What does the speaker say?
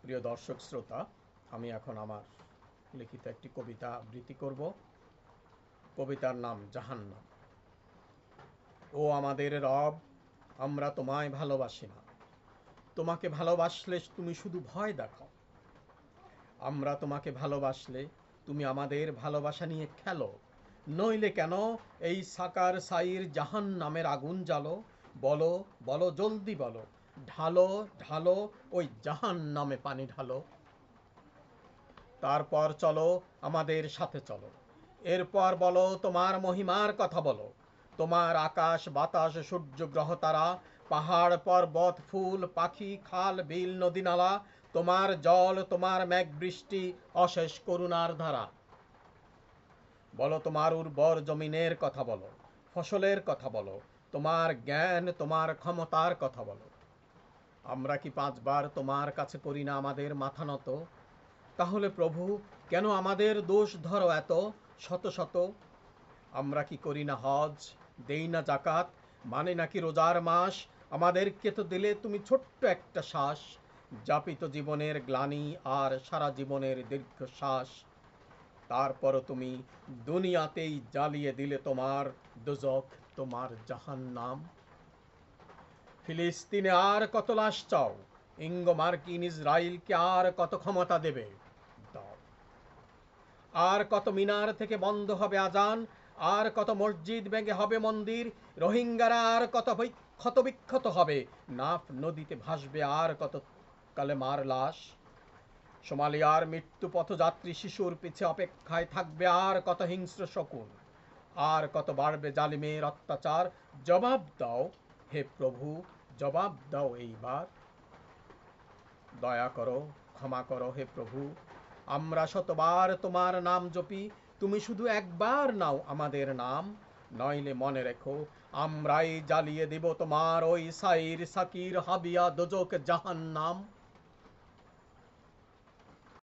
প্রিয় দর্শক শ্রোতা, আমি এখন আমার লিখিত একটি কবিতা আবৃত্তি করব। কবিতার নাম জাহান্নাম। ও আমাদের রব, আমরা তোমায় ভালোবাসি না। তোমাকে ভালোবাসলে তুমি শুধু ভয় দেখাও। আমরা তোমাকে ভালোবাসলে তুমি আমাদের ভালোবাসা নিয়ে খেলো। নইলে কেন এই সাকার সাইর জাহান্নামের আগুন জ্বালো? বলো বলো, জলদি বলো, ঢালো ঢালো ওই জাহান্নামে পানি ঢালো। তারপর চলো, আমাদের সাথে চলো। এরপর বলো তোমার মহিমার কথা বলো। তোমার আকাশ বাতাস সূর্য গ্রহ তারা, পাহাড় পর্বত ফুল পাখি খাল বিল নদী নালা, তোমার জল তোমার মেঘ বৃষ্টি অশেষ করুণার ধারা। বলো তোমার উর্বর জমিনের কথা বলো, ফসলের কথা বলো, তোমার জ্ঞান তোমার ক্ষমতার কথা বলো। আমরা কি পাঁচবার তোমার কাছে করি না আমাদের মাথা নত? তাহলে প্রভু, কেন আমাদের দোষ ধরো এত শত শত? আমরা কি করি না হজ, দেই না জাকাত, মানে নাকি রোজার মাস? আমাদেরকে তো দিলে তুমি ছোট্ট একটা শ্বাস, যাপিত জীবনের গ্লানি আর সারা জীবনের দীর্ঘশ্বাস। তারপরও তুমি দুনিয়াতেই জ্বালিয়ে দিলে তোমার দোজখ, তোমার জাহান্নাম। ফিলিস্তিনে আর কত লাশ চাও? ইঙ্গ মার্কিন ইসরায়েলকে আর কত ক্ষমতা দেবে? দাও। আর কত মিনার থেকে বন্ধ হবে আজান, আর কত মসজিদ ভেঙে হবে মন্দির, রোহিঙ্গারা আর কত ক্ষত বিক্ষত হবে, নাফ নদীতে ভাসবে আর কত কালেমার লাশ। সোমালিয়ার মৃত্যু পথযাত্রী শিশুর পিছে অপেক্ষায় থাকবে আর কত হিংস্র শকুন, আর কত বাড়বে জালিমের অত্যাচার। জবাব দাও হে প্রভু, জবাব দাও এইবার। দয়া করো, ক্ষমা করো হে প্রভু, আমরা শতবার তোমার নাম জপি, তুমি শুধু একবার নাও আমাদের নাম। নইলে মনে রেখো, আমরাই জ্বালিয়ে দেব তোমার ওই সাইর সাকির হাবিয়া দোজক জাহান্নাম।